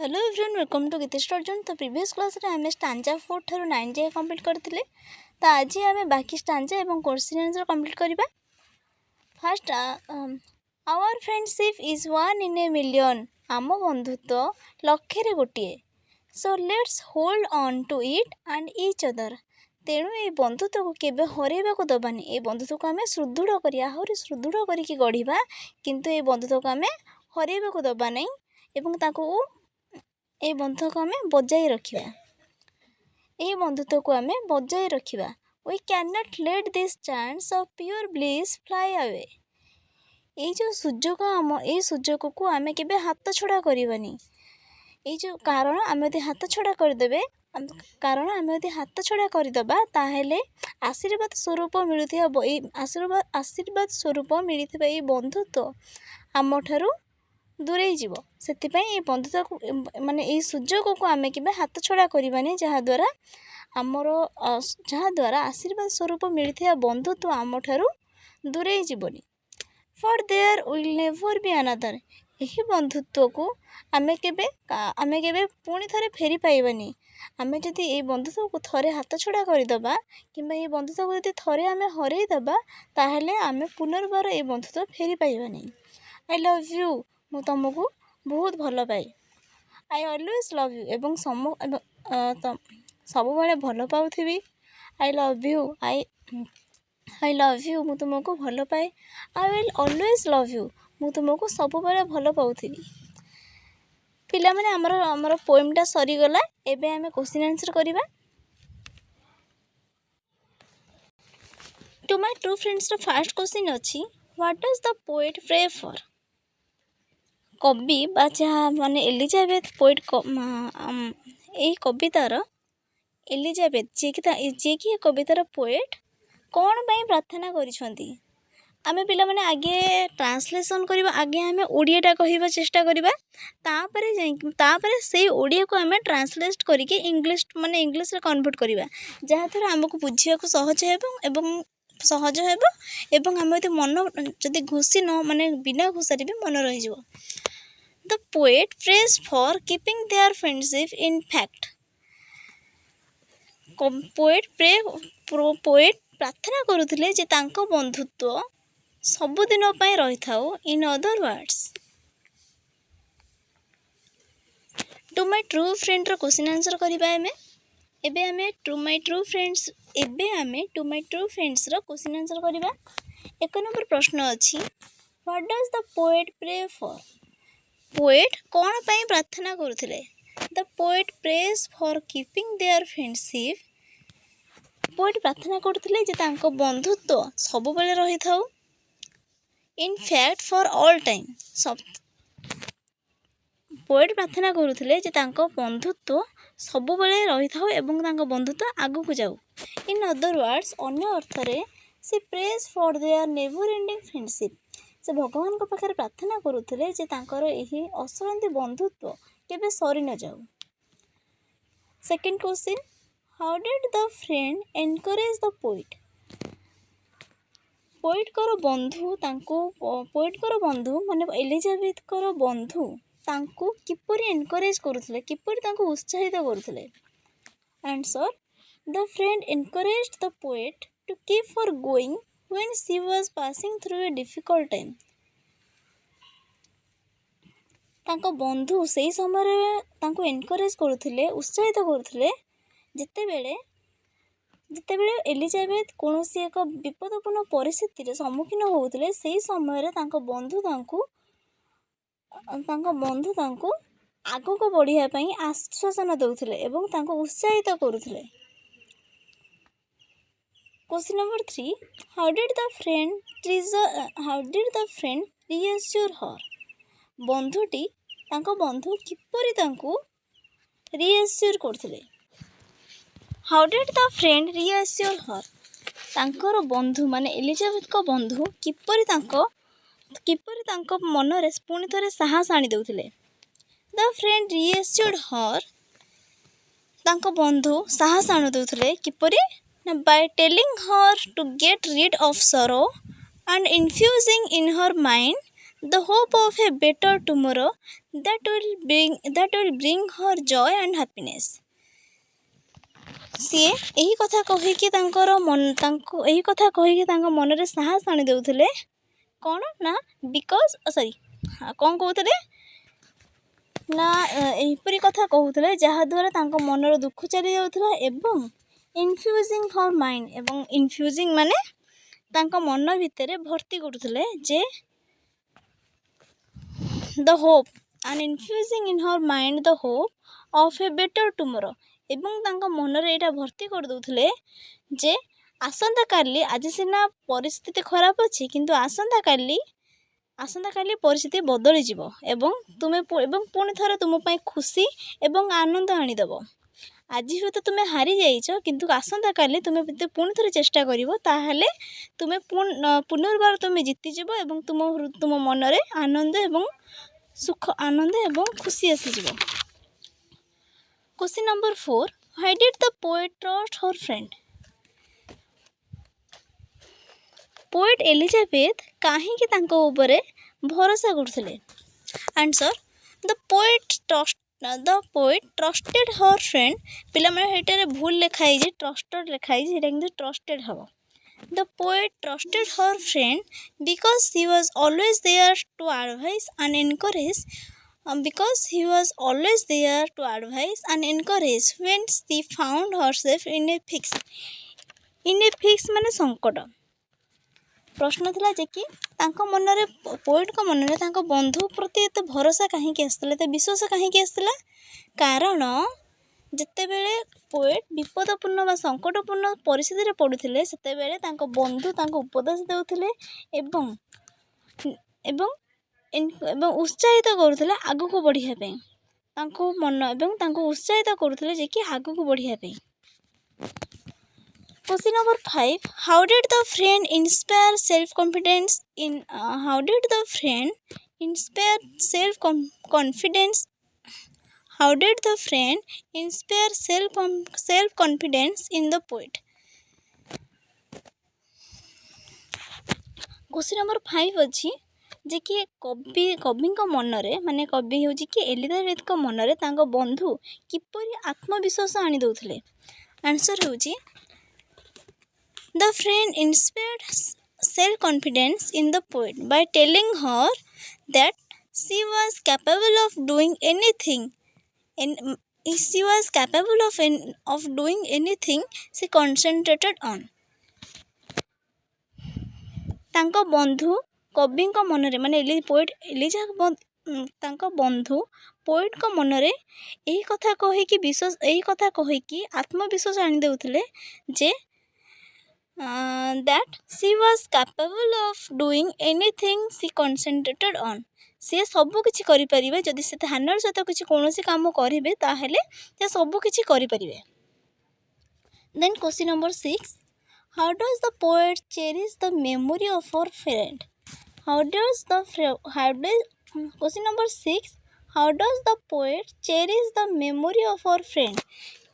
Hello everyone welcome to Geetesh Arjun. तो previous class रे आम स्टांजा 4 ठारू 9 जाए कंप्लीट करथिले। तो आज आम बाकी स्टांजा एवं क्वेश्चन आंसर कंप्लीट करबा। First our friendship is one in a million. आम बंधुत्व लक्षे रे गोटिए। So let's hold on to it and each other. तेणु ये बंधुत्व को केबे हरैबा को दबानी। ये बंधुत्व को आम सुदृढ़ करिया आहुरी सुदृढ़ करिकी गढ़िबा, किंतु ये बंधुत्व को आम हरैबा को दबा नहीं एवं ताको ए बंधुत्व को आम बजाय रखा। ये बंधुत्व को आम बजाय रखा। We can not let this chance of pure bliss fly away. ये जो सुजोग आम ये सुजोग को आम के हाथ छड़ा करवानी। ये जो कारण आम यदि हाथ छड़ा करदे कारण आम यदि हाथ छड़ा करदबा ताहेले आशीर्वाद स्वरूप मिलुथिबा आशीर्वाद स्वरूप मिलुथिबा ये बंधुत्व आम ठारू दूरे जीव। से ये बंधुत्व को माने ये सुजोग को आम के हाथ छड़ा करवानी, जहाँद्वारा आमर जहाँद्वारा आशीर्वाद स्वरूप मिलता बंधुत्व आम ठारू दूरे जीवनी। For their will never be another. यही बंधुत्व को आम के पुणी थे फेरी पाइबानी। आम जदि ये बंधुत्व को थरे हाथ छड़ा करदबा कि ये बंधुत्व को यदि थरे आम हरईदबा ताहले आम पुनर्बार ये बंधुत्व फेरी पाइबानी। आई लव यू, मु तुमको बहुत भल पाए। आई ऑलवेज लव यू, एवं सब बड़े भल पाउथी। I love you, I love you, मु तुमको भल पाए। I will always love you, मु तुमको सब बड़े भल पाउथी। पिला माने हमर पोएमटा सरीगला। एबे आमे क्वेश्चन आंसर करिबा। टू माय ट्रू फ्रेंड्स रो फर्स्ट क्वेश्चन अछि, what does the poet pray for. कवि बा जहाँ माने एलिजाबेथ पोएट यही कवितार एलिजाबेथ जी कि कवितार पोएट कौन पाई प्रार्थना करिसेंती। आमे पिला माने आगे ट्रांसलेशन करबा, आगे आमे ओडियाटा कहबा चेष्टा करबा, तापरे से ओडिया को आमे ट्रांसलेट करके इंग्लिश माने इंग्लिश रे कन्वर्ट करबा, जहाँ द्वारा हमको बुझिया को सहज एवं सहज हेबो एवं हम यदि मन जदि घुसी न माने बिना घुसारे भी मन रही जिवो। The poet prays for keeping their friendship intact. Poet प्रार्थना करुथिले जे तांको बंधुत्व सबुदिन पाई रही थाओ। In other words, to my true friend रो क्वेश्चन आंसर करिबा। एबे आमे टू माय ट्रू फ्रेंड्स रो क्वेश्चन आंसर करिबा। 1 नंबर प्रश्न अछि, what does the poet pray for. Poet कौन पाई प्रार्थना करुथिले। The poet prays for keeping their friendship. Poet प्रार्थना करुथिले जे तांको बंधुत्व सब बेले रही थाउ। In fact for all time. Poet प्रार्थना करुथिले जे तांको बंधुत्व सब बेले रही थाउ एवं तांको बंधुत्व आगु को जाऊ। इन अदर वर्ड्स, अन्य अर्थरे she prays for their never ending friendship. से भगवान को पाखे प्रार्थना करुथिले जे तांकर एही असरंती बंधुत्व केबे सरी न जाऊ। Second question, how did the friend encourage the poet. Poet कर बंधु माने एलिजाबेथ कर बंधु तांको किपरि एनकरेज करुथिले, किपरि तांको उत्साहित करुथिले। Answer, the friend encouraged the poet to keep her going when she was passing through a difficult time. तांको बंधु सही समय तांको एनकरेज करुथिले, उत्साहित करुथिले जेतेबेले एलिजाबेथ कोनोसी एक विपदपूर्ण परिस्थिति रे सम्मुखीन होउथिले, सही समय रे तांको बंधु तांको आगो को बढ़िया पई आश्वासन दउथिले एवं तांको उत्साहित करुथिले। Question number 3, how did the friend reassure her. बंधुटी तांको बंधु किपरि तांको reassure करथिले। How did the friend reassure her. तांकर बंधु माने एलिजाबेथ को बंधु किपरि तांको मन रे पुणी थरे साहस आनी दउथिले। The friend reassured her. तांको बंधु साहस आनी दउथिले किपरि, by telling her to get rid of sorrow and infusing in her mind the hope of a better tomorrow that will bring her joy and happiness. ସିଏ ଏହି କଥା କହିକି ଏହି କଥା କହିକି ତାଙ୍କ ମନରେ ସାହସ ଆଣି ଦେଉଥିଲେ। କ'ଣ ନା କ'ଣ କହୁଥିଲେ ନା ଏହିପରି କଥା କହୁଥିଲେ ଯାହାଦ୍ୱାରା ତାଙ୍କ ମନର ଦୁଃଖ ଚାଲି ଯାଉଥିଲା ଏବଂ ଇନଫ୍ୟୁଜିଂ ହର୍ ମାଇଣ୍ଡ, ଏବଂ ଇନଫ୍ୟୁଜିଂ ମାନେ ତାଙ୍କ ମନ ଭିତରେ ଭର୍ତ୍ତି କରୁଥିଲେ ଯେ the hope and infusing in her mind the hope of a better tomorrow, ଏବଂ ତାଙ୍କ ମନରେ ଏଇଟା ଭର୍ତ୍ତି କରିଦେଉଥିଲେ ଯେ ଆସନ୍ତାକାଲି, ଆଜି ସିନା ପରିସ୍ଥିତି ଖରାପ ଅଛି କିନ୍ତୁ ଆସନ୍ତାକାଲି ପରିସ୍ଥିତି ବଦଳିଯିବ ଏବଂ ପୁଣି ଥରେ ତୁମ ପାଇଁ ଖୁସି ଏବଂ ଆନନ୍ଦ ଆଣିଦେବ। ଆଜି ହୁଏତ ତୁମେ ହାରିଯାଇଛ କିନ୍ତୁ ଆସନ୍ତାକାଲି ତୁମେ ପୁଣି ଥରେ ଚେଷ୍ଟା କରିବ, ତାହେଲେ ତୁମେ ପୁନର୍ବାର ତୁମେ ଜିତିଯିବ ଏବଂ ତୁମ ମନରେ ଆନନ୍ଦ ଏବଂ ଖୁସି ଆସିଯିବ। Question number 4. Why did the poet trust her friend? Poet Elizabeth କାହିଁକି ତାଙ୍କ ଉପରେ ଭରସା କରୁଥିଲେ? Answer. The poet trusted her friend. ପିଲାମାନେ ଏଇଟାରେ ଭୁଲ ଲେଖା ହେଇଛି, trusted ଲେଖା ହେଇଛି, ସେଇଟା କିନ୍ତୁ trusted ହେବ। The poet trusted her friend because he was always there to advise and encourage. Because he was always there to advise and encourage when she found herself in a fix ମାନେ ସଙ୍କଟ। ପ୍ରଶ୍ନ ଥିଲା ଯେ କି ପୋଏଟ୍ଙ୍କ ମନରେ ତାଙ୍କ ବନ୍ଧୁ ପ୍ରତି ଏତେ ଭରସା କାହିଁକି ଆସିଥିଲା, ଏତେ ବିଶ୍ୱାସ କାହିଁକି ଆସିଥିଲା? କାରଣ ଯେତେବେଳେ ପୋଏଟ୍ ବିପଦପୂର୍ଣ୍ଣ ବା ସଙ୍କଟପୂର୍ଣ୍ଣ ପରିସ୍ଥିତିରେ ପଡ଼ୁଥିଲେ ସେତେବେଳେ ତାଙ୍କ ବନ୍ଧୁ ତାଙ୍କୁ ଉପଦେଶ ଦେଉଥିଲେ ଏବଂ ଉତ୍ସାହିତ କରୁଥିଲେ ଆଗକୁ ବଢ଼ିବା ପାଇଁ, ତାଙ୍କୁ ଉତ୍ସାହିତ କରୁଥିଲେ ଯେ କି ଆଗକୁ ବଢ଼ିବା ପାଇଁ। Question number 5. How did the friend inspire self-confidence in How did the friend inspire self-confidence in the poet? Question number 5 ଅଛି ଯେ କି କବିଙ୍କ ମନରେ, ମାନେ କବି ହେଉଛି କି ଏଲିଜାବେଥଙ୍କ ମନରେ ତାଙ୍କ ବନ୍ଧୁ କିପରି ଆତ୍ମବିଶ୍ୱାସ ଆଣି ଦେଉଥିଲେ? ଆନ୍ସର୍ ହେଉଛି The friend inspired self-confidence in the poet by telling her that she was capable of doing anything she concentrated on. ତାଙ୍କ ବନ୍ଧୁ କବିଙ୍କ ମନରେ, ମାନେ ତାଙ୍କ ବନ୍ଧୁ ପୋଏଟ୍ଙ୍କ ମନରେ ଏହି କଥା କହିକି ଆତ୍ମବିଶ୍ୱାସ ଆଣି ଦେଉଥିଲେ ଯେ that she was capable of doing anything she concentrated on. ସେ ସବୁ କିଛି କରିପାରିବେ, ଯଦି ସେ ଧ୍ୟାନର ସହିତ କୌଣସି କାମ କରିବେ ତାହେଲେ ସେ ସବୁ କିଛି କରିପାରିବେ। Then question number 6. How does the poet cherish the memory of her friend? Question number 6. How does the poet cherish the memory of her friend?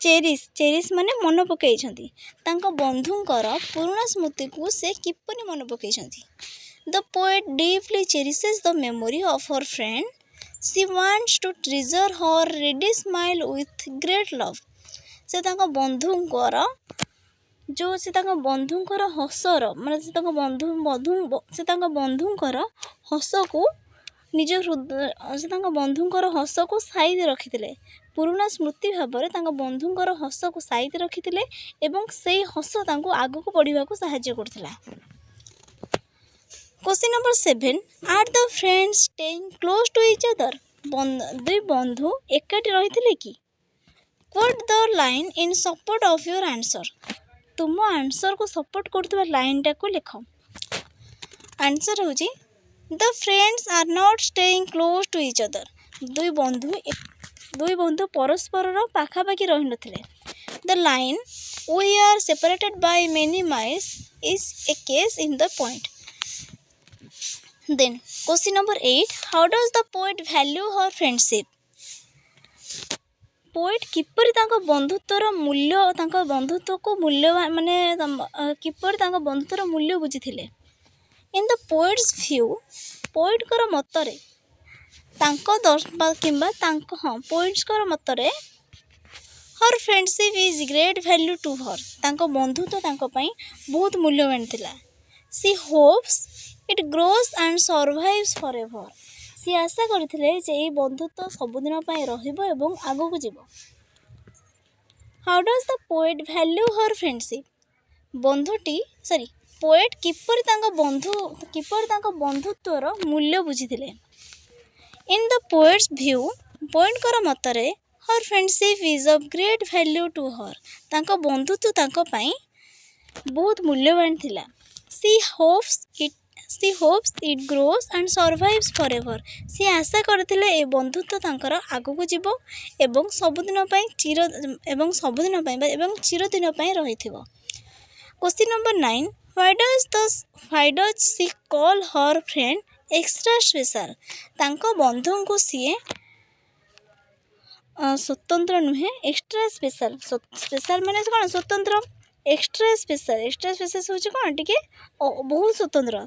ଚେରିଶ ମାନେ ମନେ ପକାଇଛନ୍ତି, ତାଙ୍କ ବନ୍ଧୁଙ୍କର ପୁରୁଣା ସ୍ମୃତିକୁ ସେ କିପରି ମନେ ପକାଇଛନ୍ତି? The poet deeply cherishes the memory of her friend. She wants to treasure her ready smile with great love. ସେ ତାଙ୍କ ବନ୍ଧୁଙ୍କର ହସର, ମାନେ ସେ ତାଙ୍କ ବନ୍ଧୁଙ୍କର ହସକୁ ସାଇତି ରଖିଥିଲେ, ପୁରୁଣା ସ୍ମୃତି ଭାବରେ ତାଙ୍କ ବନ୍ଧୁଙ୍କର ହସକୁ ସାଇତି ରଖିଥିଲେ ଏବଂ ସେଇ ହସ ତାଙ୍କୁ ଆଗକୁ ବଢ଼ିବାକୁ ସାହାଯ୍ୟ କରୁଥିଲା। Question number 7. Are the friends staying close to each other? ଦୁଇ ବନ୍ଧୁ ଏକାଠି ରହିଥିଲେ କି? Quote the line in support of your answer. ତୁମ ଆନ୍ସରକୁ ସପୋର୍ଟ କରୁଥିବା ଲାଇନଟାକୁ ଲେଖ। ଆନ୍ସର ହେଉଛି The friends are not staying close to each other. ଦୁଇ ବନ୍ଧୁ ପରସ୍ପରର ପାଖାପାଖି ରହିନଥିଲେ। The line we are separated by many miles is a case in the point. Then question number 8. How does the poet value her friendship? Poet କିପରି ତାଙ୍କ ବନ୍ଧୁତ୍ୱର ମୂଲ୍ୟ ବୁଝିଥିଲେ? In the poet's view, पोएटकर मतरे पोएट्सकर मतरे her friendship is great value to her बंधुत्व बहुत मूल्यवान थिला। She hopes it grows and survives for ever. सी आशा करथिले जे ए बंधुत्व सबुदिन पई रहिबो एवं आगो को जीवो। How does the poet value her friendship. Poet किपर बंधुत्वर मूल्य बुझीथिले। इन द पोएट्स व्यू पोएटकर मतरे her friendship is of great value to her बंधुत्व बहुत मूल्यवान थिला। She hopes it grows and survives for ever. सी आशा करथिले ए बंधुत्व आगो को जीवो एवं चिरदिन रहिथिबो। Question number 9 why does she call her friend extra special. बंधु को सी स्वतंत्र नुहे एक्स्ट्रा स्पेशल। स्पेशल माने कौन स्वतंत्र। एक्स्ट्रा स्पेशल होची कौन टिके बहुत स्वतंत्र।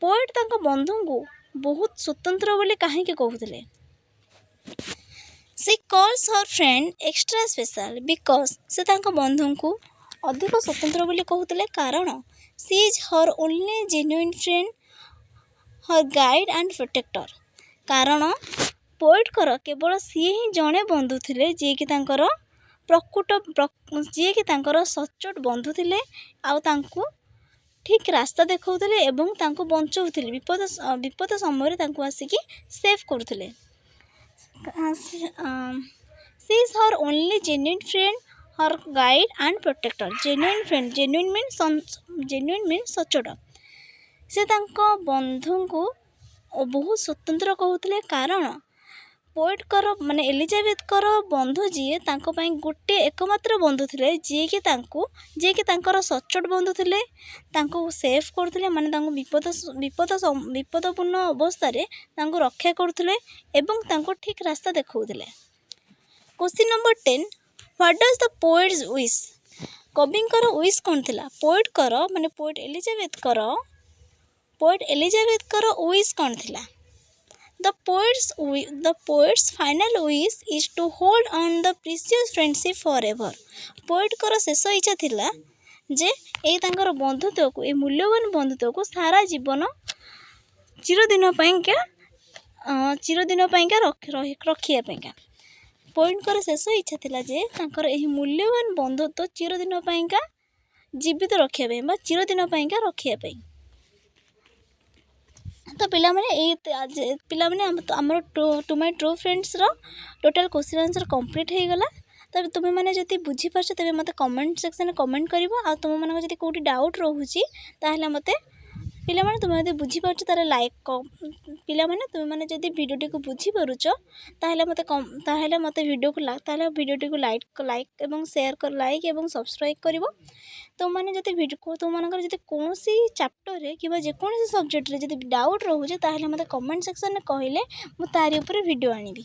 पोएट बंधु को बहुत स्वतंत्र बोली कहीं कहते। She calls her friend extra special because से बंधु को अधिक स्वतंत्र बोली कहते कारण she is her only genuine friend her guide and protector. कारण पोएटकर केवल सी ही जड़े बंधु थे जी कि सचोट बंधु थे आउ ठीक रास्ता देखौले एवं बचाऊले विपद समय आसिकी सेव करुले। She is her only genuine friend her guide and protector. Genuine mean सचोट। से बंधु को बहुत स्वतंत्र कहते कारण पोएटकर माने एलिजाबेथकर बंधु जी गोटे एकमात्र बंधु थे जी कि सचोट बंधु थे सेफ करते माने विपदपूर्ण अवस्था रक्षा करते ठीक रास्ता देखौले। Question number 10 what does the poet's wish. कविंकर विश कौन थिला। पोएटकर माने पोएट एलिजाबेथकर विश कौन थिला। The poet's final wish is to hold on the precious friendship forever. Poet कर शेष इच्छा थिला जे ए तांकर बंधुत्व को ए मूल्यवान बंधुत्व को सारा जीवन चिरदिन पाइंका रखिया पाइंका। पोएट कर शेष इच्छा थिला जे तांकर ए मूल्यवान बंधुत्व चिरदिन पाइंका जीवित रखिया पाई बा चिरदिन पाइंका रखिया पाई। तो पिलाने आमर to my true friends total question answer complete हो गला। तब तुम मैंने जब बुझीपार तेज मत कमेंट सेक्शन में कमेंट कर तुम मान जब कौटी डाउट रोचे ताहले मत पिलाने तुम जब बुझीपार तार लाइक पिलाने तुम मैंने जब भिडियोटी को बुझीपारुच ताहले मत भिडियोटी को लाइक एवं शेयर कर लाइक एवं सब्सक्राइब कर। तुम मैंने जब तुम मान जब कौन चैप्टर कि जेकोसी सब्जेक्ट जब डाउट रोचे ताहले मत कमेंट सेक्शन में कहले मुझे तारी ऊपर वीडियो आनिबी।